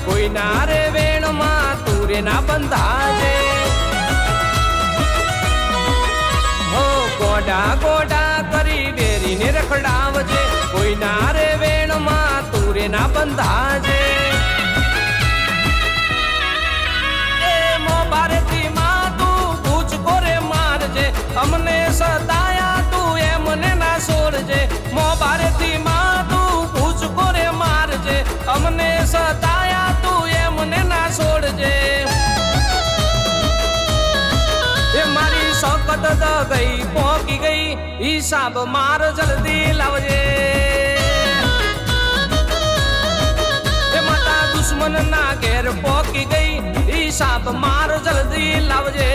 કોઈ ના રે વેણમાં તું રે ના બંધાજે હો ગોડા ગોડા કરી ડેરીને રખડાવજે કોઈ ના રે વેણમાં તું રે ના બંધાજે એ મો બારેથી માં તું પૂછ કોરે મારજે અમને સતાયા તું એમને ના છોડજે મો બારેથી માં તું પૂછ કોરે મારજે અમને સતાયા તું એમને ના છોડજે એ મારી શોકત ગઈ પોકી ગઈ હિસાબ માર જલ્દી લાવજે એ માતા દુશ્મન ના ઘેર પોકી ગઈ હિસાબ માર જલ્દી લાવજે